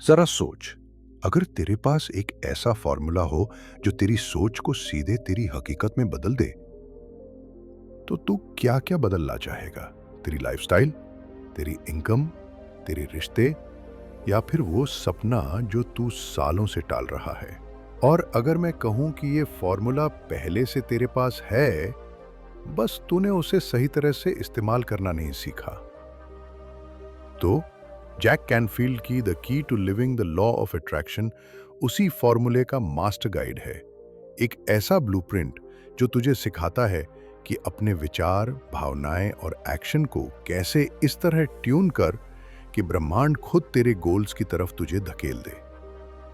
जरा सोच, अगर तेरे पास एक ऐसा फॉर्मूला हो जो तेरी सोच को सीधे तेरी हकीकत में बदल दे, तो तू क्या क्या बदलना चाहेगा? तेरी लाइफस्टाइल, तेरी इनकम, तेरे रिश्ते, या फिर वो सपना जो तू सालों से टाल रहा है? और अगर मैं कहूं कि ये फॉर्मूला पहले से तेरे पास है, बस तूने उसे सही तरह से इस्तेमाल करना नहीं सीखा, तो जैक कैनफील्ड की the key to living the law of attraction उसी फॉर्मूले का मास्टर गाइड है। एक ऐसा ब्लूप्रिंट जो तुझे सिखाता है कि अपने विचार, भावनाएं और एक्शन को कैसे इस तरह ट्यून कर कि ब्रह्मांड खुद तेरे गोल्स की तरफ तुझे धकेल दे।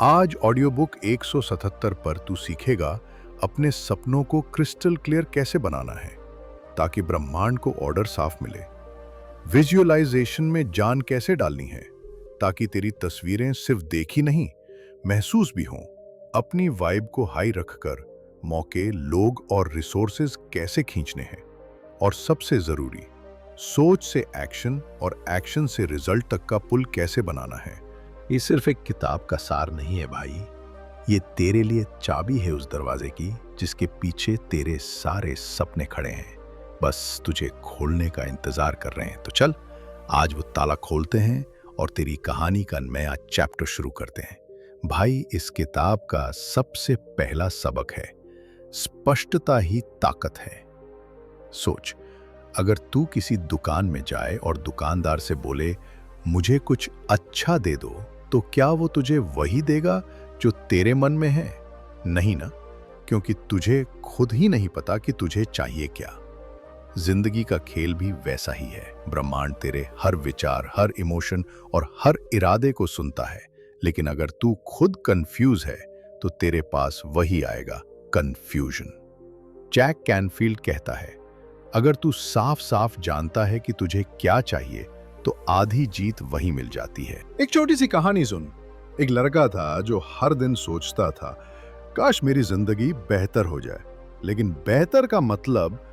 आज ऑडियो बुक 177 पर तू सीखेगा अपने सपनों को क्रिस्टल क्लियर कैसे बनाना है, ताकि ब्रह्मांड को ऑर्डर साफ मिले। विजुअलाइजेशन में जान कैसे डालनी है, ताकि तेरी तस्वीरें सिर्फ देखी नहीं, महसूस भी हों। अपनी वाइब को हाई रखकर मौके, लोग और रिसोर्सेज कैसे खींचने हैं। और सबसे जरूरी, सोच से एक्शन और एक्शन से रिजल्ट तक का पुल कैसे बनाना है। ये सिर्फ एक किताब का सार नहीं है भाई। ये तेरे लिए चाबी है उस दरवाजे की जिसके पीछे तेरे सारे सपने खड़े हैं, बस तुझे खोलने का इंतजार कर रहे हैं। तो चल, आज वो ताला खोलते हैं और तेरी कहानी का नया चैप्टर शुरू करते हैं। भाई, इस किताब का सबसे पहला सबक है, स्पष्टता ही ताकत है। सोच, अगर तू किसी दुकान में जाए और दुकानदार से बोले, मुझे कुछ अच्छा दे दो, तो क्या वो तुझे वही देगा जो तेरे मन में है? नहीं ना, क्योंकि तुझे खुद ही नहीं पता कि तुझे चाहिए क्या। जिंदगी का खेल भी वैसा ही है। ब्रह्मांड तेरे हर विचार, हर इमोशन और हर इरादे को सुनता है, लेकिन अगर तू खुद कंफ्यूज है तो तेरे पास वही आएगा, कंफ्यूजन। जैक कैनफील्ड कहता है, अगर तू साफ साफ जानता है कि तुझे क्या चाहिए, तो आधी जीत वही मिल जाती है। एक छोटी सी कहानी सुन। एक लड़का था जो हर दिन सोचता था, काश मेरी जिंदगी बेहतर हो जाए, लेकिन बेहतर का मतलब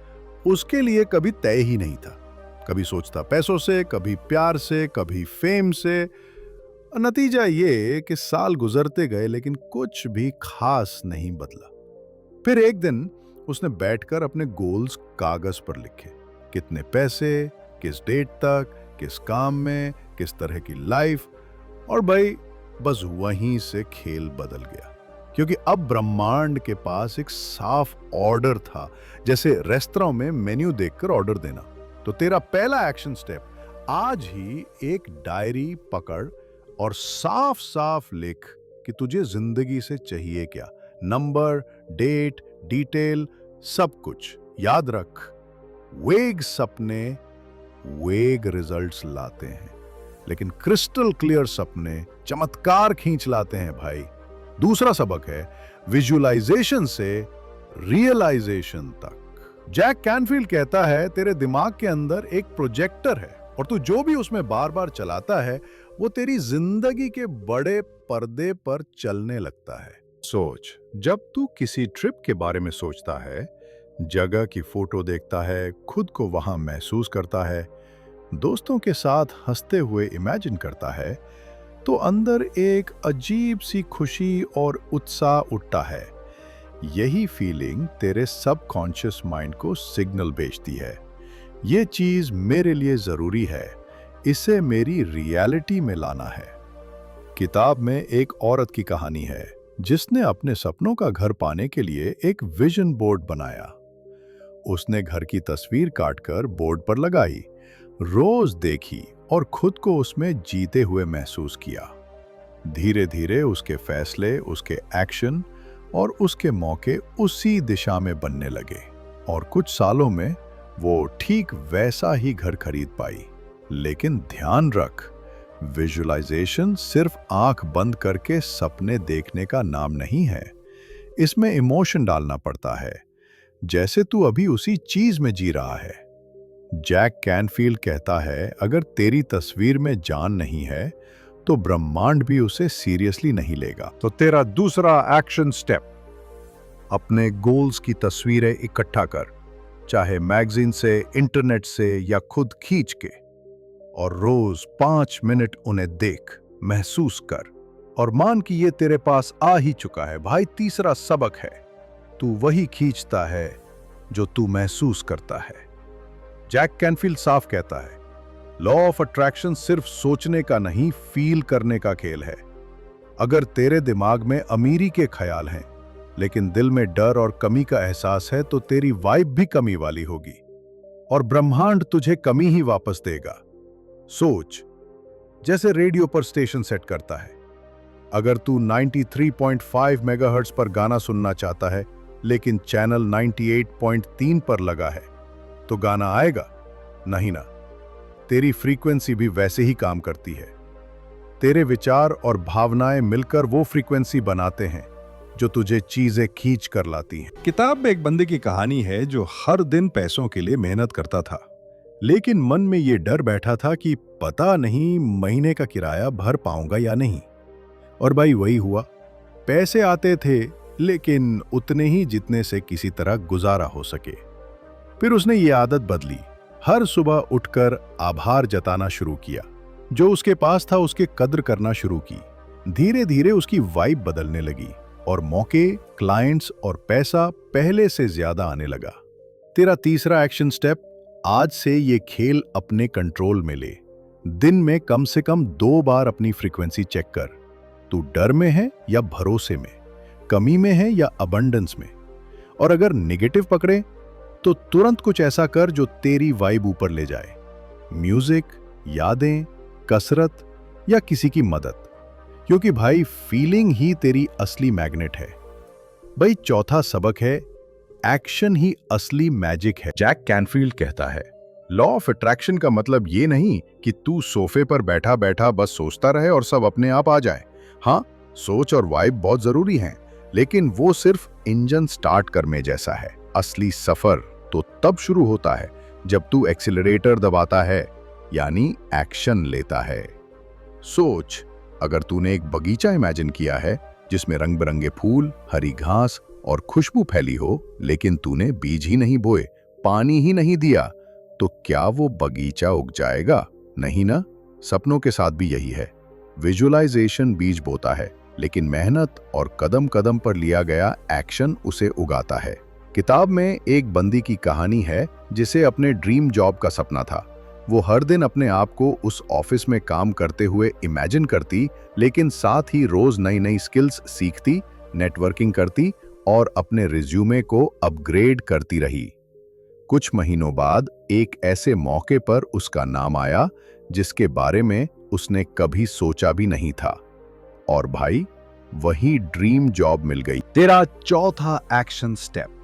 उसके लिए कभी तय ही नहीं था। कभी सोचता पैसों से, कभी प्यार से, कभी फेम से। नतीजा ये कि साल गुजरते गए लेकिन कुछ भी खास नहीं बदला। फिर एक दिन उसने बैठकर अपने गोल्स कागज पर लिखे। कितने पैसे, किस डेट तक, किस काम में, किस तरह की लाइफ। और भाई, बस वहीं से खेल बदल गया, क्योंकि अब ब्रह्मांड के पास एक साफ ऑर्डर था, जैसे रेस्तरां में मेन्यू देखकर ऑर्डर देना। तो तेरा पहला एक्शन स्टेप, आज ही एक डायरी पकड़ और साफ साफ लिख कि तुझे जिंदगी से चाहिए क्या। नंबर, डेट, डिटेल, सब कुछ याद रख। वेग सपने वेग रिजल्ट्स लाते हैं, लेकिन क्रिस्टल क्लियर सपने चमत्कार खींच लाते हैं भाई। दूसरा सबक है, विजुअलाइजेशन से रियलाइजेशन तक। जैक कैनफील्ड कहता है, तेरे दिमाग के अंदर एक प्रोजेक्टर है और तू जो भी उसमें बार बार चलाता है, वो तेरी जिंदगी के बड़े पर्दे पर चलने लगता है। सोच, जब तू किसी ट्रिप के बारे में सोचता है, जगह की फोटो देखता है, खुद को वहां महसूस करता है, दोस्तों के साथ हंसते हुए इमेजिन करता है, तो अंदर एक अजीब सी खुशी और उत्साह उठता है। यही फीलिंग तेरे सबकॉन्शियस माइंड को सिग्नल भेजती है, ये चीज मेरे लिए जरूरी है, इसे मेरी रियलिटी में लाना है। किताब में एक औरत की कहानी है जिसने अपने सपनों का घर पाने के लिए एक विजन बोर्ड बनाया। उसने घर की तस्वीर काटकर बोर्ड पर लगाई, रोज देखी और खुद को उसमें जीते हुए महसूस किया। धीरे धीरे उसके फैसले, उसके एक्शन और उसके मौके उसी दिशा में बनने लगे, और कुछ सालों में वो ठीक वैसा ही घर खरीद पाई। लेकिन ध्यान रख, विजुअलाइजेशन सिर्फ आंख बंद करके सपने देखने का नाम नहीं है। इसमें इमोशन डालना पड़ता है, जैसे तू अभी उसी चीज में जी रहा है। जैक कैनफील्ड कहता है, अगर तेरी तस्वीर में जान नहीं है, तो ब्रह्मांड भी उसे सीरियसली नहीं लेगा। तो तेरा दूसरा एक्शन स्टेप, अपने गोल्स की तस्वीरें इकट्ठा कर, चाहे मैगजीन से, इंटरनेट से या खुद खींच के, और रोज 5 मिनट उन्हें देख, महसूस कर। और मान कि ये तेरे पास आ ही चुका है भाई, तीसरा सबक है, तू वही खींचता है जो तू महसूस करता है। जैक कैनफील्ड साफ कहता है, लॉ ऑफ अट्रैक्शन सिर्फ सोचने का नहीं, फील करने का खेल है। अगर तेरे दिमाग में अमीरी के ख्याल हैं लेकिन दिल में डर और कमी का एहसास है तो तेरी वाइब भी कमी वाली होगी और ब्रह्मांड तुझे कमी ही वापस देगा। सोच, जैसे रेडियो पर स्टेशन सेट करता है। अगर तू 93.5 मेगाहर्ट्ज पर गाना सुनना चाहता है लेकिन चैनल 98.3 पर लगा है तो गाना आएगा नहीं ना। तेरी फ्रीक्वेंसी भी वैसे ही काम करती है। तेरे विचार और भावनाएं मिलकर वो फ्रीक्वेंसी बनाते हैं जो तुझे चीजें खींच कर लाती हैं। किताब में एक बंदे की कहानी है जो हर दिन पैसों के लिए मेहनत करता था, लेकिन मन में ये डर बैठा था कि पता नहीं महीने का किराया भर पाऊंगा या नहीं। और भाई वही हुआ, पैसे आते थे लेकिन उतने ही जितने से किसी तरह गुजारा हो सके। फिर उसने ये आदत बदली, हर सुबह उठकर आभार जताना शुरू किया, जो उसके पास था उसके कद्र करना शुरू की। धीरे धीरे उसकी वाइब बदलने लगी और मौके, क्लाइंट्स और पैसा पहले से ज्यादा आने लगा। तेरा तीसरा एक्शन स्टेप, आज से ये खेल अपने कंट्रोल में ले। दिन में कम से कम 2 बार अपनी फ्रीक्वेंसी चेक कर। तू डर में है या भरोसे में, कमी में है या अबंडेंस में। और अगर नेगेटिव पकड़े तो तुरंत कुछ ऐसा कर जो तेरी वाइब ऊपर ले जाए। म्यूजिक, यादें, कसरत या किसी की मदद, क्योंकि भाई फीलिंग ही तेरी असली मैग्नेट है। भाई चौथा सबक है, एक्शन ही असली मैजिक है। जैक कैनफील्ड कहता है, लॉ ऑफ अट्रैक्शन का मतलब ये नहीं कि तू सोफे पर बैठा बैठा बस सोचता रहे और सब अपने आप आ जाए। हाँ, सोच और वाइब बहुत जरूरी हैं, लेकिन वो सिर्फ इंजन स्टार्ट करने जैसा है। असली सफर तो तब शुरू होता है जब तू एक्सीलरेटर दबाता है, यानी एक्शन लेता है। सोच, अगर तूने एक बगीचा इमेजिन किया है जिसमें रंग बिरंगे फूल, हरी घास और खुशबू फैली हो, लेकिन तूने बीज ही नहीं बोए, पानी ही नहीं दिया, तो क्या वो बगीचा उग जाएगा? नहीं ना। सपनों के साथ भी यही है। विजुअलाइजेशन बीज बोता है, लेकिन मेहनत और कदम कदम पर लिया गया एक्शन उसे उगाता है। किताब में एक बंदी की कहानी है जिसे अपने ड्रीम जॉब का सपना था। वो हर दिन अपने आप को उस ऑफिस में काम करते हुए इमेजिन करती, लेकिन साथ ही रोज नई नई स्किल्स सीखती, नेटवर्किंग करती और अपने रिज्यूमे को अपग्रेड करती रही। कुछ महीनों बाद एक ऐसे मौके पर उसका नाम आया जिसके बारे में उसने कभी सोचा भी नहीं था, और भाई वही ड्रीम जॉब मिल गई। तेरा चौथा एक्शन स्टेप,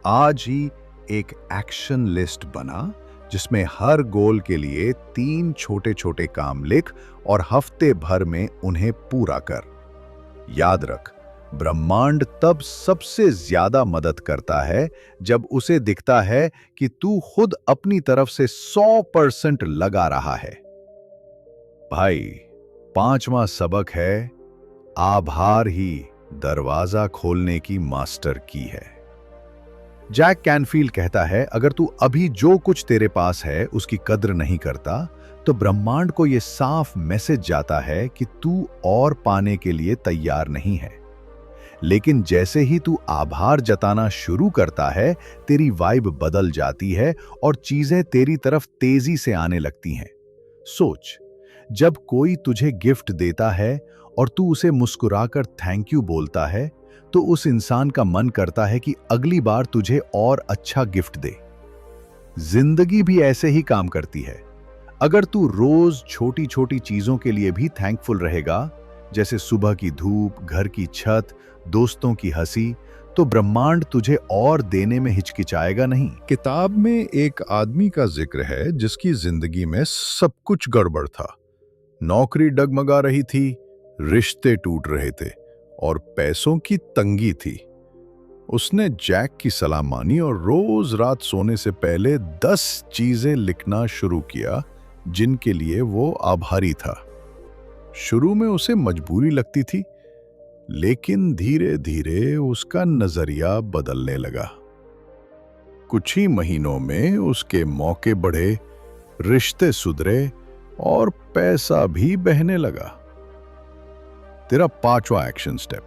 आज ही एक एक्शन लिस्ट बना जिसमें हर गोल के लिए 3 छोटे छोटे काम लिख और हफ्ते भर में उन्हें पूरा कर। याद रख, ब्रह्मांड तब सबसे ज्यादा मदद करता है जब उसे दिखता है कि तू खुद अपनी तरफ से 100% लगा रहा है। भाई 5वां सबक है, आभार ही दरवाजा खोलने की मास्टर की है। जैक कैनफील्ड कहता है, अगर तू अभी जो कुछ तेरे पास है उसकी कद्र नहीं करता तो ब्रह्मांड को यह साफ मैसेज जाता है कि तू और पाने के लिए तैयार नहीं है। लेकिन जैसे ही तू आभार जताना शुरू करता है, तेरी वाइब बदल जाती है और चीजें तेरी तरफ तेजी से आने लगती हैं। सोच, जब कोई तुझे गिफ्ट देता है और तू उसे मुस्कुराकर थैंक यू बोलता है, तो उस इंसान का मन करता है कि अगली बार तुझे और अच्छा गिफ्ट दे। जिंदगी भी ऐसे ही काम करती है। अगर तू रोज छोटी छोटी चीजों के लिए भी थैंकफुल रहेगा, जैसे सुबह की धूप, घर की छत, दोस्तों की हंसी, तो ब्रह्मांड तुझे और देने में हिचकिचाएगा नहीं। किताब में एक आदमी का जिक्र है जिसकी जिंदगी में सब कुछ गड़बड़ था। नौकरी डगमगा रही थी, रिश्ते टूट रहे थे और पैसों की तंगी थी। उसने जैक की सलाह मानी और रोज रात सोने से पहले 10 चीजें लिखना शुरू किया जिनके लिए वो आभारी था। शुरू में उसे मजबूरी लगती थी, लेकिन धीरे धीरे उसका नजरिया बदलने लगा। कुछ ही महीनों में उसके मौके बढ़े, रिश्ते सुधरे और पैसा भी बहने लगा। तेरा 5वां एक्शन स्टेप,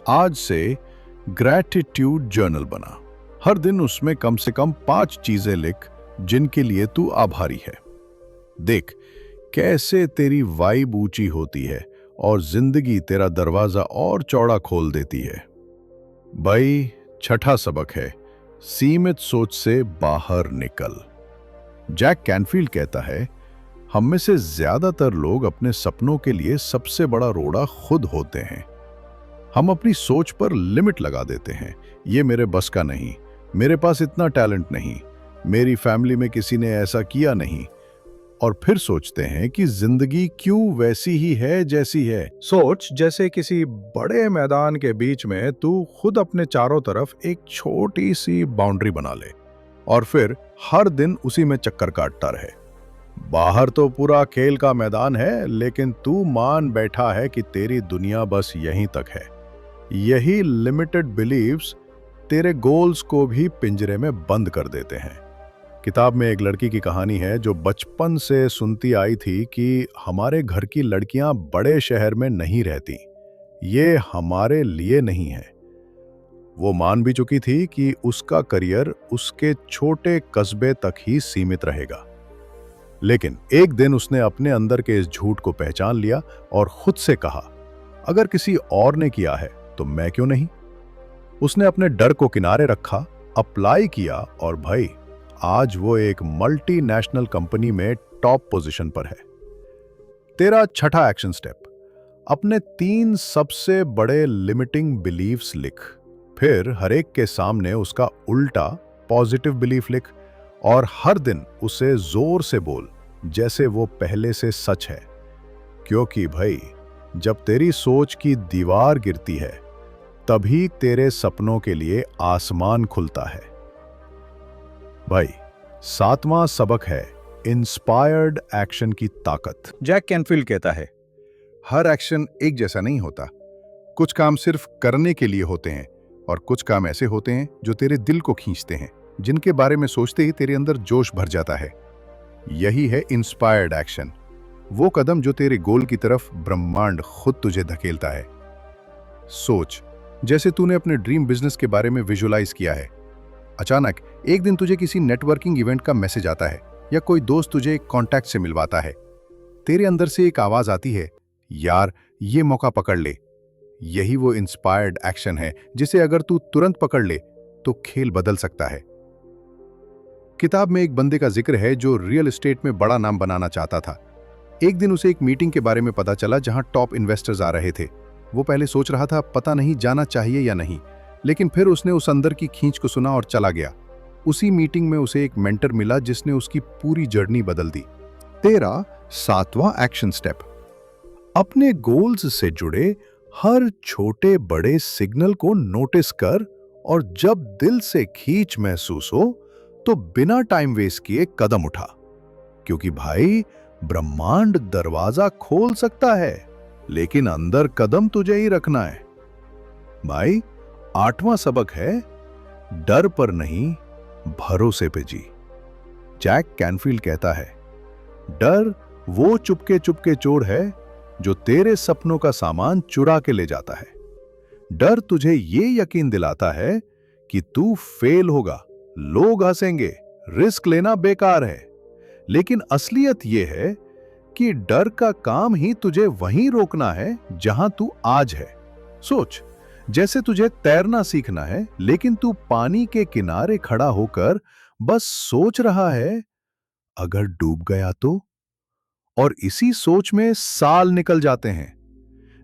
आज से ग्रैटिट्यूड जर्नल बना। हर दिन उसमें कम से कम 5 चीजें लिख जिनके लिए तू आभारी है। देख कैसे तेरी वाइब ऊंची होती है और जिंदगी तेरा दरवाजा और चौड़ा खोल देती है। भाई, छठा सबक है, सीमित सोच से बाहर निकल। जैक कैनफील्ड कहता है, हम में से ज्यादातर लोग अपने सपनों के लिए सबसे बड़ा रोड़ा खुद होते हैं। हम अपनी सोच पर लिमिट लगा देते हैं, ये मेरे बस का नहीं, मेरे पास इतना टैलेंट नहीं, मेरी फैमिली में किसी ने ऐसा किया नहीं, और फिर सोचते हैं कि जिंदगी क्यों वैसी ही है जैसी है। सोच जैसे किसी बड़े मैदान के बीच में तू खुद अपने चारों तरफ एक छोटी सी बाउंड्री बना ले और फिर हर दिन उसी में चक्कर काटता रहे। बाहर तो पूरा खेल का मैदान है, लेकिन तू मान बैठा है कि तेरी दुनिया बस यहीं तक है। यही लिमिटेड बिलीव्स तेरे गोल्स को भी पिंजरे में बंद कर देते हैं। किताब में एक लड़की की कहानी है जो बचपन से सुनती आई थी कि हमारे घर की लड़कियां बड़े शहर में नहीं रहती, ये हमारे लिए नहीं है। वो मान भी चुकी थी कि उसका करियर उसके छोटे कस्बे तक ही सीमित रहेगा। लेकिन एक दिन उसने अपने अंदर के इस झूठ को पहचान लिया और खुद से कहा, अगर किसी और ने किया है तो मैं क्यों नहीं। उसने अपने डर को किनारे रखा, अप्लाई किया और भाई आज वो एक मल्टीनेशनल कंपनी में टॉप पोजीशन पर है। तेरा छठा एक्शन स्टेप, अपने 3 सबसे बड़े लिमिटिंग बिलीफ्स लिख। फिर हर एक के सामने उसका उल्टा पॉजिटिव बिलीफ लिख और हर दिन उसे जोर से बोल जैसे वो पहले से सच है। क्योंकि भाई, जब तेरी सोच की दीवार गिरती है तभी तेरे सपनों के लिए आसमान खुलता है। भाई, 7वां सबक है इंस्पायर्ड एक्शन की ताकत। जैक कैनफील्ड कहता है, हर एक्शन एक जैसा नहीं होता। कुछ काम सिर्फ करने के लिए होते हैं और कुछ काम ऐसे होते हैं जो तेरे दिल को खींचते हैं, जिनके बारे में सोचते ही तेरे अंदर जोश भर जाता है। यही है इंस्पायर्ड एक्शन, वो कदम जो तेरे गोल की तरफ ब्रह्मांड खुद तुझे धकेलता है। सोच जैसे तूने अपने ड्रीम बिजनेस के बारे में विजुअलाइज किया है। अचानक एक दिन तुझे किसी नेटवर्किंग इवेंट का मैसेज आता है या कोई दोस्त तुझे एक कॉन्टैक्ट से मिलवाता है। तेरे अंदर से एक आवाज आती है, यार ये मौका पकड़ ले। यही वो इंस्पायर्ड एक्शन है जिसे अगर तू तुरंत पकड़ ले तो खेल बदल सकता है। किताब में एक बंदे का जिक्र है जो रियल एस्टेट में बड़ा नाम बनाना चाहता था। एक दिन उसे एक मीटिंग के बारे में पता चला जहां टॉप इन्वेस्टर्स आ रहे थे। वो पहले सोच रहा था पता नहीं जाना चाहिए या नहीं, लेकिन फिर उसने उस अंदर की खींच को सुना और चला गया। उसी मीटिंग में उसे एक मेंटर मिला जिसने उसकी पूरी जर्नी बदल दी। तेरा 7वां एक्शन स्टेप, अपने गोल्स से जुड़े हर छोटे बड़े सिग्नल को नोटिस कर और जब दिल से खींच महसूस हो तो बिना टाइम वेस्ट किए कदम उठा। क्योंकि भाई, ब्रह्मांड दरवाजा खोल सकता है, लेकिन अंदर कदम तुझे ही रखना है। भाई, 8वां सबक है डर पर नहीं, भरोसे पे जी। जैक कैनफील्ड कहता है, डर वो चुपके चुपके चोर है जो तेरे सपनों का सामान चुरा के ले जाता है। डर तुझे ये यकीन दिलाता है कि तू फेल होगा, लोग हंसेंगे, रिस्क लेना बेकार है। लेकिन असलियत यह है कि डर का काम ही तुझे वहीं रोकना है जहां तू आज है। सोच जैसे तुझे तैरना सीखना है, लेकिन तू पानी के किनारे खड़ा होकर बस सोच रहा है, अगर डूब गया तो? और इसी सोच में साल निकल जाते हैं।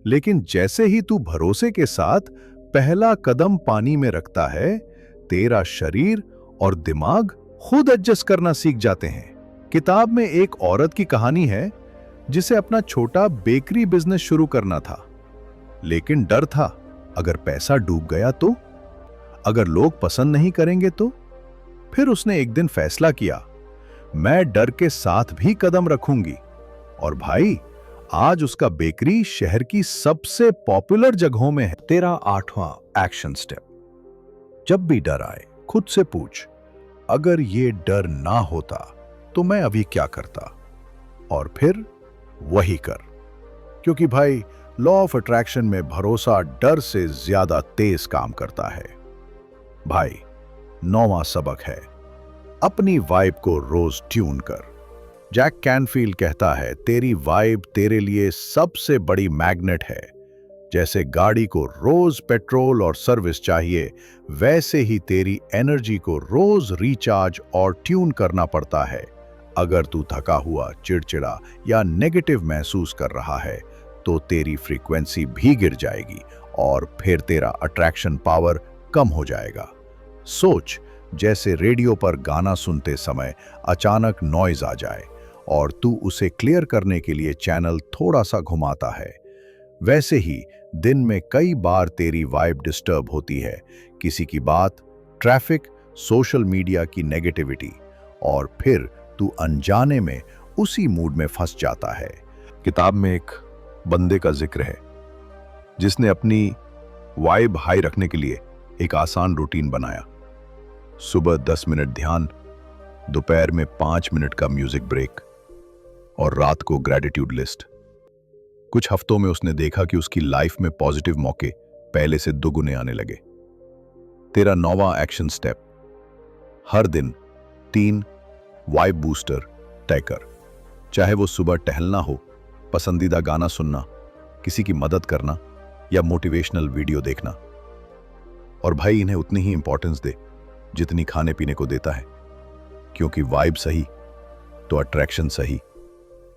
लेकिन जैसे ही तू भरोसे के साथ पहला कदम पानी में रखता है, तेरा शरीर और दिमाग खुद एडजस्ट करना सीख जाते हैं। किताब में एक औरत की कहानी है जिसे अपना छोटा बेकरी बिजनेस शुरू करना था, लेकिन डर था, अगर पैसा डूब गया तो? अगर लोग पसंद नहीं करेंगे तो? फिर उसने एक दिन फैसला किया, मैं डर के साथ भी कदम रखूंगी। और भाई, आज उसका बेकरी शहर की सबसे पॉपुलर जगहों में है। तेरा 8वां एक्शन स्टेप, जब भी डर आए खुद से पूछ, अगर ये डर ना होता तो मैं अभी क्या करता? और फिर वही कर। क्योंकि भाई, लॉ ऑफ अट्रैक्शन में भरोसा डर से ज्यादा तेज काम करता है। भाई, 9वां सबक है, अपनी वाइब को रोज ट्यून कर। जैक कैनफील्ड कहता है, तेरी वाइब तेरे लिए सबसे बड़ी मैग्नेट है। जैसे गाड़ी को रोज पेट्रोल और सर्विस चाहिए, वैसे ही तेरी एनर्जी को रोज रिचार्ज और ट्यून करना पड़ता है। अगर तू थका हुआ, चिड़चिड़ा या नेगेटिव महसूस कर रहा है, तो तेरी फ्रीक्वेंसी भी गिर जाएगी और फिर तेरा अट्रैक्शन पावर कम हो जाएगा। सोच, जैसे रेडियो पर गाना सुनते समय अचानक नॉइज आ जाए और तू उसे क्लियर करने के लिए चैनल थोड़ा सा घुमाता है। वैसे ही दिन में कई बार तेरी वाइब डिस्टर्ब होती है, किसी की बात, ट्रैफिक, सोशल मीडिया की नेगेटिविटी, और फिर तू अनजाने में उसी मूड में फंस जाता है। किताब में एक बंदे का जिक्र है जिसने अपनी वाइब हाई रखने के लिए एक आसान रूटीन बनाया। सुबह 10 मिनट ध्यान, दोपहर में 5 मिनट का म्यूजिक ब्रेक और रात को ग्रेटिट्यूड लिस्ट। कुछ हफ्तों में उसने देखा कि उसकी लाइफ में पॉजिटिव मौके पहले से दुगुने आने लगे। तेरा 9वां एक्शन स्टेप, हर दिन 3 वाइब बूस्टर तय कर। चाहे वो सुबह टहलना हो, पसंदीदा गाना सुनना, किसी की मदद करना या मोटिवेशनल वीडियो देखना। और भाई, इन्हें उतनी ही इंपॉर्टेंस दे जितनी खाने पीने को देता है, क्योंकि वाइब सही तो अट्रैक्शन सही।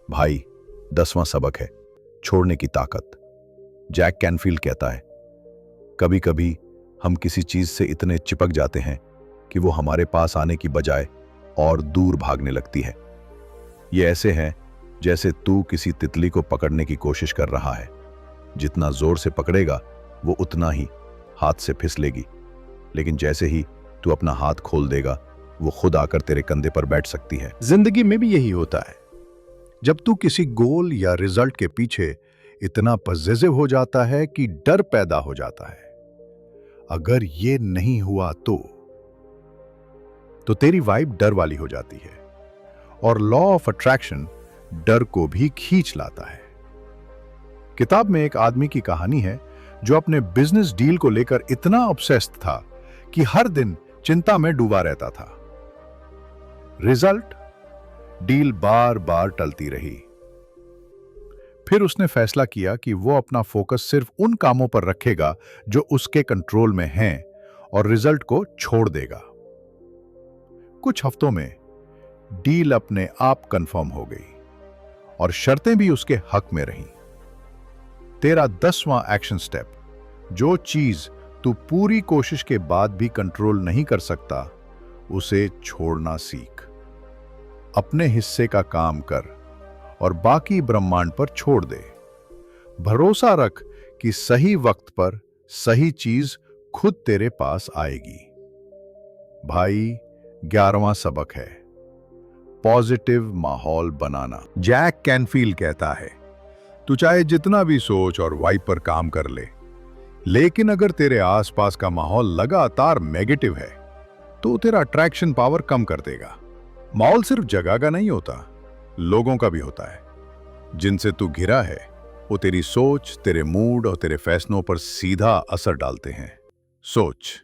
भाई, 10वां सबक है, छोड़ने की ताकत। जैक कैनफील्ड कहता है, कभी कभी हम किसी चीज से इतने चिपक जाते हैं कि वो हमारे पास आने की बजाय और दूर भागने लगती है। ये ऐसे है जैसे तू किसी तितली को पकड़ने की कोशिश कर रहा है। जितना जोर से पकड़ेगा वो उतना ही हाथ से फिसलेगी, लेकिन जैसे ही तू अपना हाथ खोल देगा, वो खुद आकर तेरे कंधे पर बैठ सकती है। जिंदगी में भी यही होता है। जब तू किसी गोल या रिजल्ट के पीछे इतना पॉजिटिव हो जाता है कि डर पैदा हो जाता है, अगर ये नहीं हुआ तो तेरी वाइब डर वाली हो जाती है और लॉ ऑफ अट्रैक्शन डर को भी खींच लाता है। किताब में एक आदमी की कहानी है जो अपने बिजनेस डील को लेकर इतना ऑब्सेस्ड था कि हर दिन चिंता में डूबा रहता था। रिजल्ट, डील बार बार टलती रही। फिर उसने फैसला किया कि वो अपना फोकस सिर्फ उन कामों पर रखेगा जो उसके कंट्रोल में हैं और रिजल्ट को छोड़ देगा। कुछ हफ्तों में डील अपने आप कंफर्म हो गई और शर्तें भी उसके हक में रहीं। तेरा 10वां एक्शन स्टेप, जो चीज तू पूरी कोशिश के बाद भी कंट्रोल नहीं कर सकता, उसे छोड़ना सीख। अपने हिस्से का काम कर और बाकी ब्रह्मांड पर छोड़ दे। भरोसा रख कि सही वक्त पर सही चीज खुद तेरे पास आएगी। भाई, 11वां सबक है, पॉजिटिव माहौल बनाना। जैक कैनफील्ड कहता है, तू चाहे जितना भी सोच और वाइब पर काम कर ले, लेकिन अगर तेरे आसपास का माहौल लगातार नेगेटिव है, तो तेरा अट्रैक्शन पावर कम कर देगा। माहौल सिर्फ जगह का नहीं होता, लोगों का भी होता है। जिनसे तू घिरा है, वो तेरी सोच, तेरे मूड और तेरे फैसलों पर सीधा असर डालते हैं। सोच,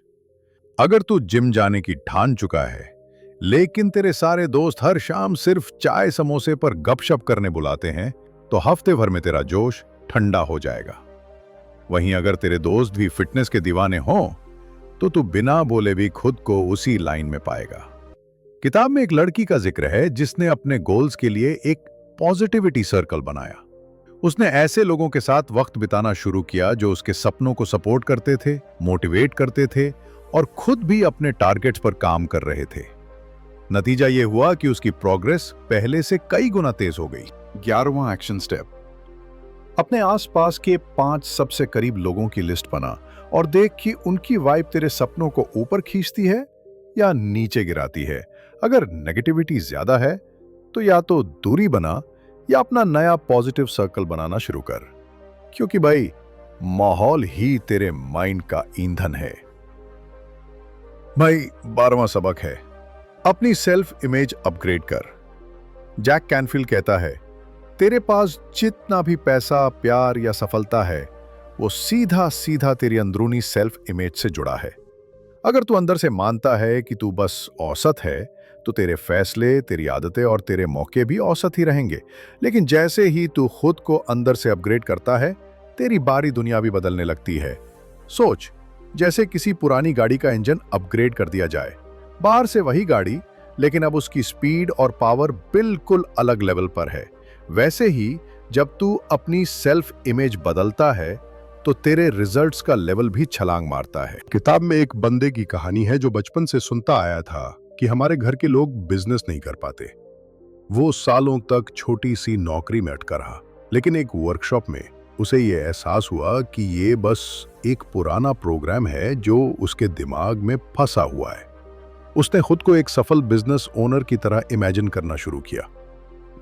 अगर तू जिम जाने की ठान चुका है, लेकिन तेरे सारे दोस्त हर शाम सिर्फ चाय समोसे पर गपशप करने बुलाते हैं, तो हफ्ते भर में तेरा जोश ठंडा हो जाएगा। वहीं अगर तेरे दोस्त भी फिटनेस के दीवाने हों, तो तू बिना बोले भी खुद को उसी लाइन में पाएगा। किताब में एक लड़की का जिक्र है जिसने अपने गोल्स के लिए एक पॉजिटिविटी सर्कल बनाया। उसने ऐसे लोगों के साथ वक्त बिताना शुरू किया जो उसके सपनों को सपोर्ट करते थे, मोटिवेट करते थे और खुद भी अपने टारगेट्स पर काम कर रहे थे। नतीजा यह हुआ कि उसकी प्रोग्रेस पहले से कई गुना तेज हो गई। 11वां एक्शन स्टेप, अपने आसपास के 5 सबसे करीब लोगों की लिस्ट बना और देख कि उनकी वाइब तेरे सपनों को ऊपर खींचती है या नीचे गिराती है। अगर नेगेटिविटी ज्यादा है, तो या तो दूरी बना या अपना नया पॉजिटिव सर्कल बनाना शुरू कर, क्योंकि भाई, माहौल ही तेरे माइंड का ईंधन है। भाई, 12वां सबक है, अपनी सेल्फ इमेज अपग्रेड कर। जैक कैनफील्ड कहता है, तेरे पास जितना भी पैसा, प्यार या सफलता है, वो सीधा सीधा तेरी अंदरूनी सेल्फ इमेज से जुड़ा है। अगर तू अंदर से मानता है कि तू बस औसत है, तो तेरे फैसले, तेरी आदतें और तेरे मौके भी औसत ही रहेंगे। लेकिन जैसे ही तू खुद को अंदर से अपग्रेड करता है, तेरी बारी दुनिया भी बदलने लगती है। सोच, जैसे किसी पुरानी गाड़ी का इंजन अपग्रेड कर दिया जाए। बाहर से वही गाड़ी, लेकिन अब उसकी स्पीड और पावर बिल्कुल अलग लेवल पर है। वैसे ही जब तू अपनी सेल्फ इमेज बदलता है, तो तेरे रिजल्ट्स का लेवल भी छलांग मारता है। किताब में एक बंदे की कहानी है जो बचपन से सुनता आया था कि हमारे घर के लोग बिजनेस नहीं कर पाते। वो सालों तक छोटी सी नौकरी में अटका रहा, लेकिन एक वर्कशॉप में उसे ये एहसास हुआ कि ये बस एक पुराना प्रोग्राम है जो उसके दिमाग में फंसा हुआ है। उसने खुद को एक सफल बिजनेस ओनर की तरह इमेजिन करना शुरू किया।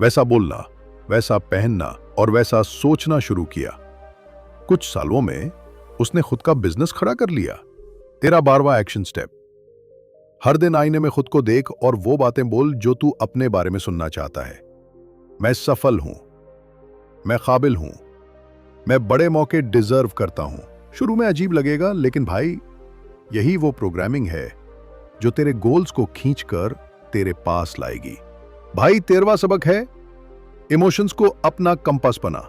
वैसा बोलना, वैसा पहनना और वैसा सोचना शुरू किया। कुछ सालों में उसने खुद का बिजनेस खड़ा कर लिया। तेरा 12वां एक्शन स्टेप: हर दिन आईने में खुद को देख और वो बातें बोल जो तू अपने बारे में सुनना चाहता है। मैं सफल हूं, मैं काबिल हूं, मैं बड़े मौके डिजर्व करता हूं। शुरू में अजीब लगेगा, लेकिन भाई, यही वो प्रोग्रामिंग है जो तेरे गोल्स को खींचकर तेरे पास लाएगी। भाई, 13वां सबक है इमोशंस को अपना कंपास बना।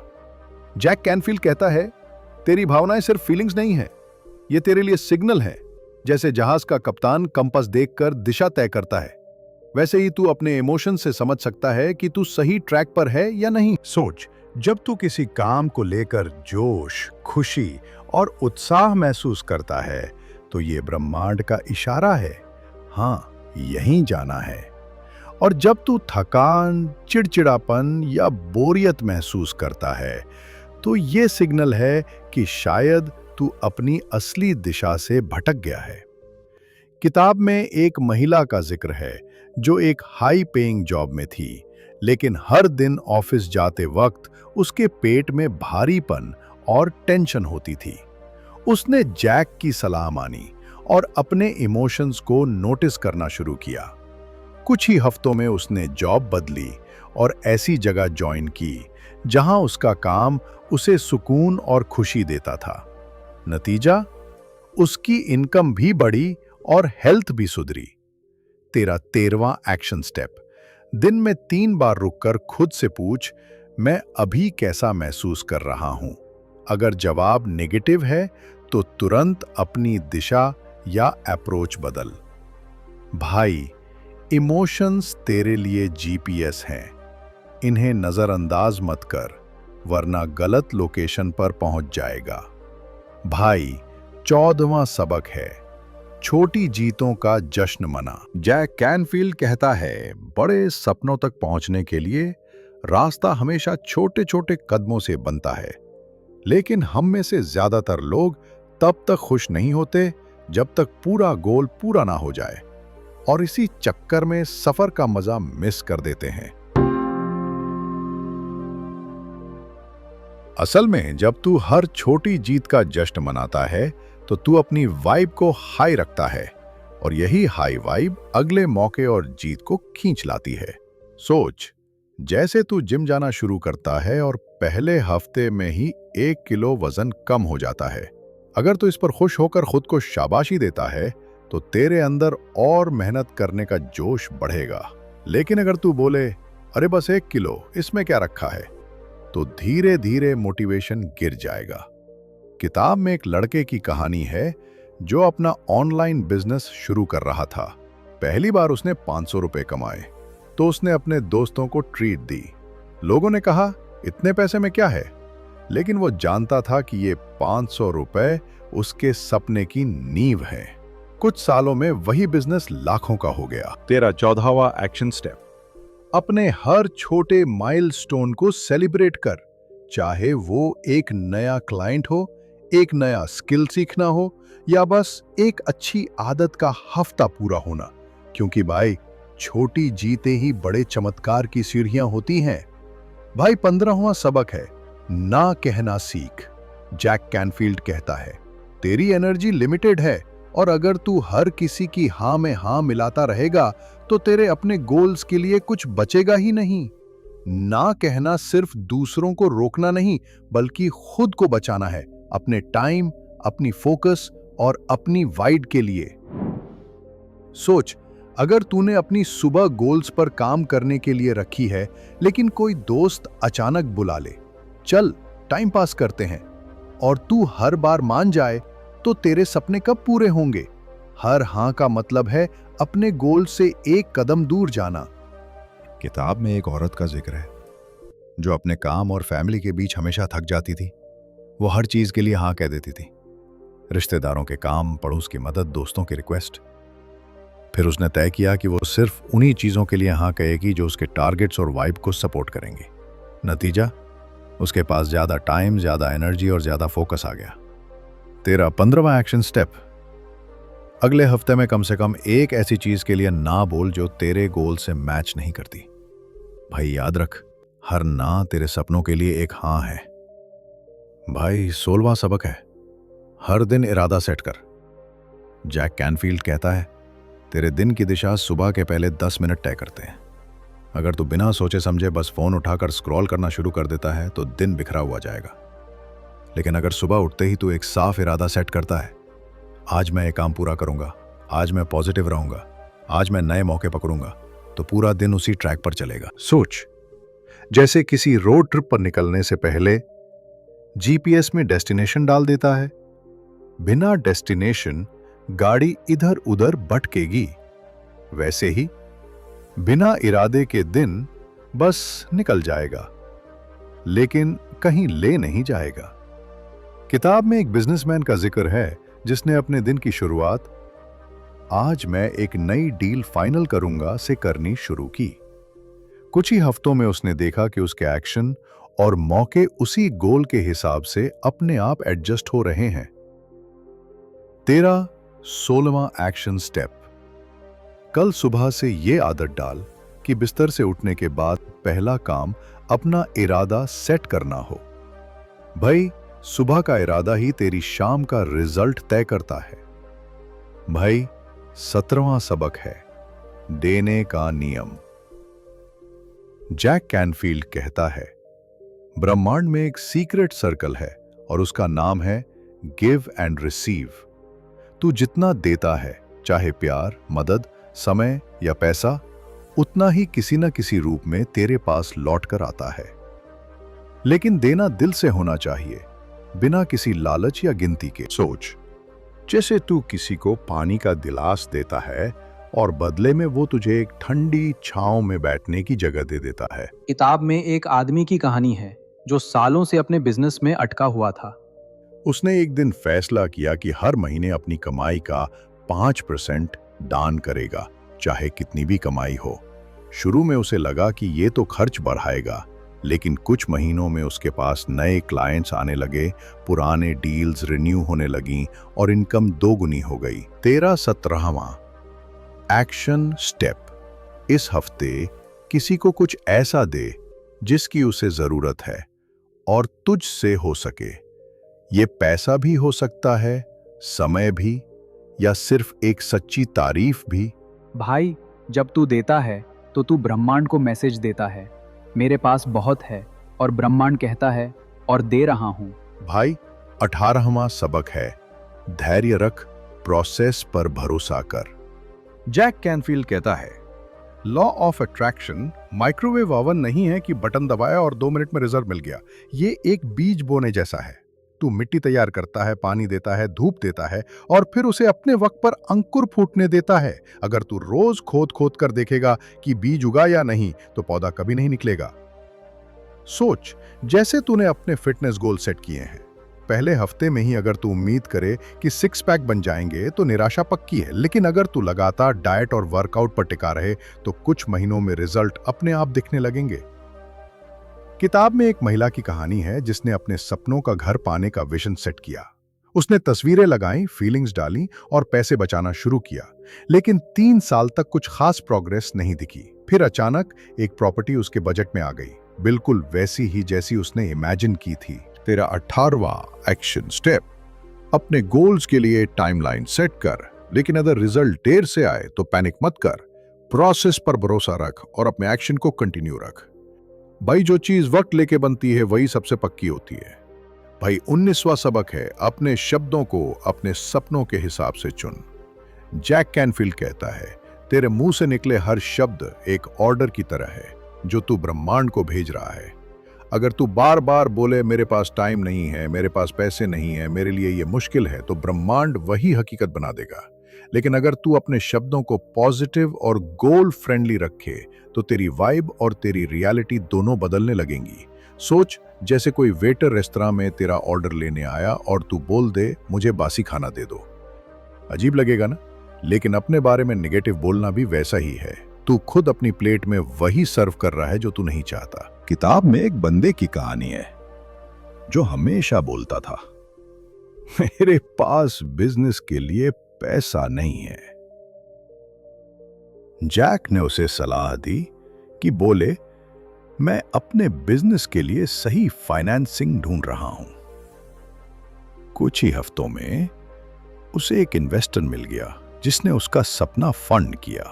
जैक कैनफील्ड कहता है, तेरी भावनाएं सिर्फ फीलिंग्स नहीं है, ये तेरे लिए सिग्नल है। जैसे जहाज का कप्तान कंपास देखकर दिशा तय करता है, वैसे ही तू अपने इमोशन से समझ सकता है कि तू सही ट्रैक पर है या नहीं। सोच, जब तू किसी काम को लेकर जोश, खुशी और उत्साह महसूस करता है, तो ये ब्रह्मांड का इशारा है, हाँ, यहीं जाना है। और जब तू थकान, चिड़चिड़ापन या बोरियत महसूस करता है, तो ये सिग्नल है कि शायद तू अपनी असली दिशा से भटक गया है। किताब में एक महिला का जिक्र है जो एक हाई पेइंग जॉब में थी, लेकिन हर दिन ऑफिस जाते वक्त उसके पेट में भारीपन और टेंशन होती थी। उसने जैक की सलाह मानी और अपने इमोशंस को नोटिस करना शुरू किया। कुछ ही हफ्तों में उसने जॉब बदली और ऐसी जगह ज्वाइन की जहां उसका काम उसे सुकून और खुशी देता था। नतीजा, उसकी इनकम भी बढ़ी और हेल्थ भी सुधरी। तेरा 13वां एक्शन स्टेप: दिन में 3 बार रुककर खुद से पूछ, मैं अभी कैसा महसूस कर रहा हूं। अगर जवाब नेगेटिव है, तो तुरंत अपनी दिशा या अप्रोच बदल। भाई, इमोशंस तेरे लिए जीपीएस हैं। इन्हें नजरअंदाज मत कर, वरना गलत लोकेशन पर पहुंच जाएगा। भाई, 14वां सबक है छोटी जीतों का जश्न मना। जैक कैनफील्ड कहता है, बड़े सपनों तक पहुंचने के लिए रास्ता हमेशा छोटे छोटे कदमों से बनता है। लेकिन हम में से ज्यादातर लोग तब तक खुश नहीं होते जब तक पूरा गोल पूरा ना हो जाए, और इसी चक्कर में सफर का मजा मिस कर देते हैं। असल में जब तू हर छोटी जीत का जश्न मनाता है, तो तू अपनी वाइब को हाई रखता है, और यही हाई वाइब अगले मौके और जीत को खींच लाती है। सोच, जैसे तू जिम जाना शुरू करता है और पहले हफ्ते में ही 1 किलो वजन कम हो जाता है। अगर तू इस पर खुश होकर खुद को शाबाशी देता है, तो तेरे अंदर और मेहनत करने का जोश बढ़ेगा। लेकिन अगर तू बोले, अरे बस 1 किलो, इसमें क्या रखा है, तो धीरे धीरे मोटिवेशन गिर जाएगा। किताब में एक लड़के की कहानी है जो अपना ऑनलाइन बिजनेस शुरू कर रहा था। पहली बार उसने 500 रुपए कमाए, तो उसने अपने दोस्तों को ट्रीट दी। लोगों ने कहा, इतने पैसे में क्या है? लेकिन वो जानता था कि ये 500 रुपए उसके सपने की नींव है। कुछ सालों में वही बिजनेस लाखों का हो गया। तेरा 14वां एक्शन स्टेप: अपने हर छोटे माइलस्टोन को सेलिब्रेट कर, चाहे वो एक नया क्लाइंट हो, एक नया स्किल सीखना हो, या बस एक अच्छी आदत का हफ्ता पूरा होना। क्योंकि भाई, छोटी जीतें ही बड़े चमत्कार की सीढ़ियां होती हैं। भाई, 15वां सबक है ना कहना सीख। जैक कैनफील्ड कहता है, तेरी एनर्जी लिमिटेड है, और अगर तू हर किसी की हां में हां मिलाता रहेगा, तो तेरे अपने गोल्स के लिए कुछ बचेगा ही नहीं। ना कहना सिर्फ दूसरों को रोकना नहीं, बल्कि खुद को बचाना है, अपने टाइम, अपनी फोकस और अपनी वाइड के लिए। सोच, अगर तूने अपनी सुबह गोल्स पर काम करने के लिए रखी है, लेकिन कोई दोस्त अचानक बुला ले, चल टाइम पास करते हैं, और तू हर बार मान जाए, तो तेरे सपने कब पूरे होंगे? हर हां का मतलब है अपने गोल से एक कदम दूर जाना। किताब में एक औरत का जिक्र है जो अपने काम और फैमिली के बीच हमेशा थक जाती थी। वो हर चीज के लिए हाँ कह देती थी, रिश्तेदारों के काम, पड़ोस की मदद, दोस्तों की रिक्वेस्ट। फिर उसने तय किया कि वो सिर्फ उन्हीं चीजों के लिए हाँ कहेगी जो उसके टारगेट्स और वाइब को सपोर्ट करेंगे। नतीजा, उसके पास ज्यादा टाइम, ज्यादा एनर्जी और ज्यादा फोकस आ गया। तेरा 15वां एक्शन स्टेप, अगले हफ्ते में कम से कम एक ऐसी चीज के लिए ना बोल जो तेरे गोल से मैच नहीं करती। भाई याद रख, हर ना तेरे सपनों के लिए एक हाँ है। भाई 16वां सबक है, हर दिन इरादा सेट कर। जैक कैनफील्ड कहता है, तेरे दिन की दिशा सुबह के पहले 10 मिनट तय करते हैं। अगर तू बिना सोचे समझे बस फोन उठाकर स्क्रॉल करना शुरू कर देता है तो दिन बिखरा हुआ जाएगा। लेकिन अगर सुबह उठते ही तू एक साफ इरादा सेट करता है, आज मैं ये काम पूरा करूंगा, आज मैं पॉजिटिव रहूंगा, आज मैं नए मौके पकड़ूंगा, तो पूरा दिन उसी ट्रैक पर चलेगा। सोच, जैसे किसी रोड ट्रिप पर निकलने से पहले जीपीएस में डेस्टिनेशन डाल देता है। बिना डेस्टिनेशन गाड़ी इधर उधर भटकेगी। वैसे ही बिना इरादे के दिन बस निकल जाएगा, लेकिन कहीं ले नहीं जाएगा। किताब में एक बिजनेसमैन का जिक्र है जिसने अपने दिन की शुरुआत आज मैं एक नई डील फाइनल करूंगा से करनी शुरू की। कुछ ही हफ्तों में उसने देखा कि उसके एक्शन और मौके उसी गोल के हिसाब से अपने आप एडजस्ट हो रहे हैं। तेरा 16वां एक्शन स्टेप, कल सुबह से ये आदत डाल कि बिस्तर से उठने के बाद पहला काम अपना इरादा सेट करना हो। भाई, सुबह का इरादा ही तेरी शाम का रिजल्ट तय करता है। भाई, 17वां सबक है, देने का नियम। जैक कैनफील्ड कहता है, ब्रह्मांड में एक सीक्रेट सर्कल है और उसका नाम है गिव एंड रिसीव। तू जितना देता है, चाहे प्यार, मदद, समय या पैसा, उतना ही किसी न किसी रूप में तेरे पास लौट कर आता है। लेकिन देना दिल से होना चाहिए, बिना किसी लालच या गिनती के। सोच, जैसे तू किसी को पानी का गिलास देता है और बदले में वो तुझे एक ठंडी छांव में बैठने की जगह दे देता है। किताब में एक आदमी की कहानी है जो सालों से अपने बिजनेस में अटका हुआ था। उसने एक दिन फैसला किया कि हर महीने अपनी कमाई का 5% दान करेगा, चाहे कितनी भी कमाई हो। शुरू में उसे लगा कि ये तो खर्च बढ़ाएगा, लेकिन कुछ महीनों में उसके पास नए क्लाइंट्स आने लगे, पुराने डील्स रिन्यू होने लगीं और इनकम दोगुनी हो गई। तेरा 17वां एक्शन स्टेप, इस हफ्ते किसी को कुछ ऐसा दे जिसकी उसे जरूरत है और तुझ से हो सके। ये पैसा भी हो सकता है, समय भी, या सिर्फ एक सच्ची तारीफ भी। भाई, जब तू देता है तो तू ब्रह्मांड को मैसेज देता है, मेरे पास बहुत है, और ब्रह्मांड कहता है, और दे रहा हूं। भाई, 18वां सबक है, धैर्य रख, प्रोसेस पर भरोसा कर। जैक कैनफील्ड कहता है, law of attraction microwave oven नहीं है कि बटन दबाया और 2 मिनट में रिजल्ट मिल गया। ये एक बीज बोने जैसा है। तू मिट्टी तैयार करता है, पानी देता है, धूप देता है, और फिर उसे अपने वक्त पर अंकुर फूटने देता है। अगर तू रोज खोद खोद कर देखेगा कि बीज उगा या नहीं, तो पौधा कभी नहीं निकलेगा। सोच, जैसे तूने अपने फिटनेस गोल सेट किए हैं, पहले हफ्ते में ही अगर तू उम्मीद करे कि 6 पैक बन जाएंगे तो निराशा पक्की है। लेकिन अगर तू लगातार डाइट और वर्कआउट पर टिका रहे तो कुछ महीनों में रिजल्ट अपने आप दिखने लगेंगे। किताब में एक महिला की कहानी है जिसने अपने सपनों का घर पाने का विजन सेट किया। उसने तस्वीरें लगाई, फीलिंग्स डाली और पैसे बचाना शुरू किया। लेकिन 3 साल तक कुछ खास प्रोग्रेस नहीं दिखी। फिर अचानक एक प्रॉपर्टी उसके बजट में आ गई, बिल्कुल वैसी ही जैसी उसने इमेजिन की थी। तेरा 18वां एक्शन स्टेप, अपने गोल्स के लिए टाइमलाइन सेट कर, लेकिन अगर रिजल्ट देर से आए तो पैनिक मत कर। प्रोसेस पर भरोसा रख और अपने एक्शन को कंटिन्यू रख। भाई जो चीज वक्त लेके बनती है वही सबसे पक्की होती है। भाई 19वां सबक है, अपने शब्दों को अपने सपनों के हिसाब से चुन। जैक कैनफील्ड कहता है, तेरे मुंह से निकले हर शब्द एक ऑर्डर की तरह है जो तू ब्रह्मांड को भेज रहा है। अगर तू बार बार बोले मेरे पास टाइम नहीं है, मेरे पास पैसे नहीं है, मेरे लिए ये मुश्किल है, तो ब्रह्मांड वही हकीकत बना देगा। लेकिन अगर तू अपने शब्दों को पॉजिटिव और गोल फ्रेंडली रखे तो तेरी वाइब और तेरी रियलिटी दोनों बदलने लगेंगी। सोच, जैसे कोई वेटर रेस्तरां में तेरा ऑर्डर लेने आया और तू बोल दे मुझे बासी खाना दे दो। अजीब लगेगा ना, लेकिन अपने बारे में नेगेटिव बोलना भी वैसा ही है। तू खुद अपनी प्लेट में वही सर्व कर रहा है जो तू नहीं चाहता। किताब में एक बंदे की कहानी है जो हमेशा बोलता था, मेरे पास बिजनेस के लिए पैसा नहीं है। जैक ने उसे सलाह दी कि बोले, मैं अपने बिजनेस के लिए सही फाइनेंसिंग ढूंढ रहा हूं। कुछ ही हफ्तों में उसे एक इन्वेस्टर मिल गया जिसने उसका सपना फंड किया।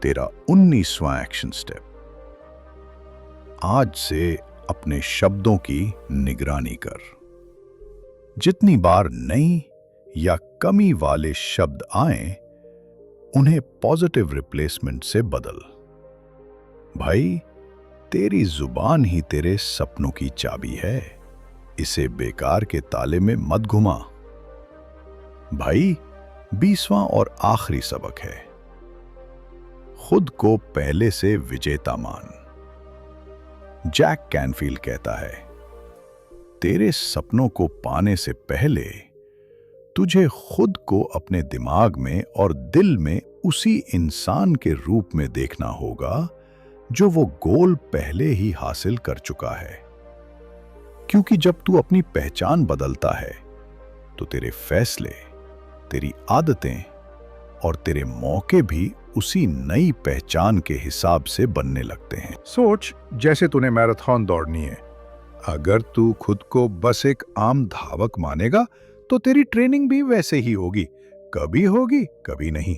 तेरा 19वां एक्शन स्टेप, आज से अपने शब्दों की निगरानी कर। जितनी बार नई या कमी वाले शब्द आए, उन्हें पॉजिटिव रिप्लेसमेंट से बदल। भाई, तेरी जुबान ही तेरे सपनों की चाबी है, इसे बेकार के ताले में मत घुमा। भाई, 20वां और आखिरी सबक है, खुद को पहले से विजेता मान। जैक कैनफील्ड कहता है, तेरे सपनों को पाने से पहले तुझे खुद को अपने दिमाग में और दिल में उसी इंसान के रूप में देखना होगा जो वो गोल पहले ही हासिल कर चुका है। क्योंकि जब तू अपनी पहचान बदलता है तो तेरे फैसले, तेरी आदतें और तेरे मौके भी उसी नई पहचान के हिसाब से बनने लगते हैं। सोच, जैसे तूने मैराथन दौड़नी है। अगर तू खुद को बस एक आम धावक मानेगा तो तेरी ट्रेनिंग भी वैसे ही होगी, कभी नहीं।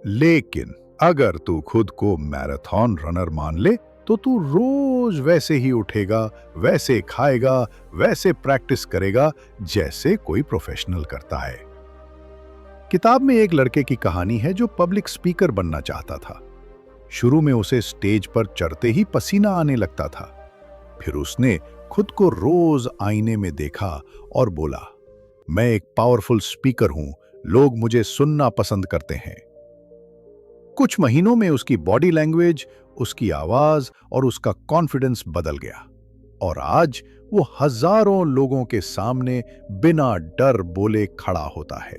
लेकिन अगर तू खुद को मैराथन रनर मान ले तो तू रोज वैसे ही उठेगा, वैसे खाएगा, वैसे प्रैक्टिस करेगा जैसे कोई प्रोफेशनल करता है। किताब में एक लड़के की कहानी है जो पब्लिक स्पीकर बनना चाहता था। शुरू में उसे स्टेज पर चढ़ते ही पसीना आने लगता था। फिर उसने खुद को रोज आईने में देखा और बोला, मैं एक पावरफुल स्पीकर हूं, लोग मुझे सुनना पसंद करते हैं। कुछ महीनों में उसकी बॉडी लैंग्वेज, उसकी आवाज और उसका कॉन्फिडेंस बदल गया और आज वो हजारों लोगों के सामने बिना डर बोले खड़ा होता है।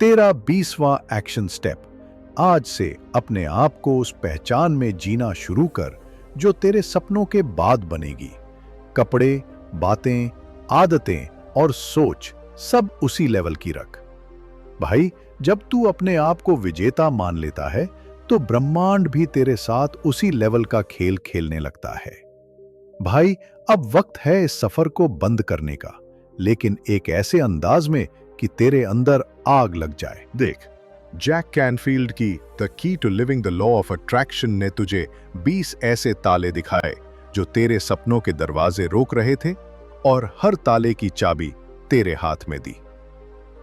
तेरा 20वां एक्शन स्टेप, आज से अपने आप को उस पहचान में जीना शुरू कर जो तेरे सपनों के बाद बनेगी। कपड़े, बातें, आदतें और सोच सब उसी लेवल की रख। भाई, जब तू अपने आप को विजेता मान लेता है तो ब्रह्मांड भी तेरे साथ उसी लेवल का खेल खेलने लगता है। भाई, अब वक्त है इस सफर को बंद करने का, लेकिन एक ऐसे अंदाज में कि तेरे अंदर आग लग जाए। देख, जैक कैनफील्ड की the key to living the law of attraction ने तुझे 20 ऐसे ताले दिखाए जो तेरे सपनों के दरवाजे रोक रहे थे और हर ताले की चाबी तेरे हाथ में दी।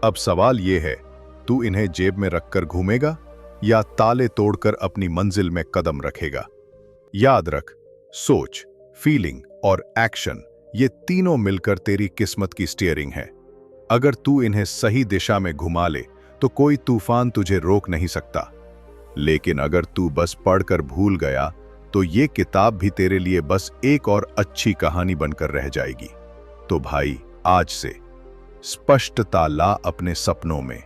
अब सवाल यह है, तू इन्हें जेब में रखकर घूमेगा या ताले तोड़कर अपनी मंजिल में कदम रखेगा? याद रख, सोच, फीलिंग और एक्शन, ये तीनों मिलकर तेरी किस्मत की स्टीयरिंग है। अगर तू इन्हें सही दिशा में घुमा ले तो कोई तूफान तुझे रोक नहीं सकता। लेकिन अगर तू बस पढ़कर भूल गया तो ये किताब भी तेरे लिए बस एक और अच्छी कहानी बनकर रह जाएगी। तो भाई, आज से स्पष्टता ला अपने सपनों में।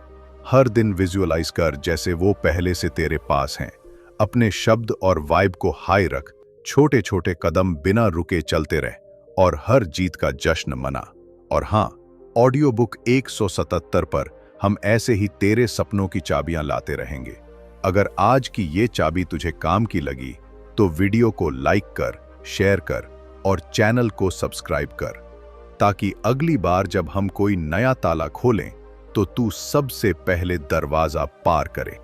हर दिन विजुअलाइज कर जैसे वो पहले से तेरे पास हैं। अपने शब्द और वाइब को हाई रख, छोटे छोटे कदम बिना रुके चलते रह और हर जीत का जश्न मना। और हाँ, ऑडियो बुक 177 पर हम ऐसे ही तेरे सपनों की चाबियां लाते रहेंगे। अगर आज की ये चाबी तुझे काम की लगी तो वीडियो को लाइक कर, शेयर कर और चैनल को सब्सक्राइब कर, ताकि अगली बार जब हम कोई नया ताला खोलें तो तू सबसे पहले दरवाजा पार करे।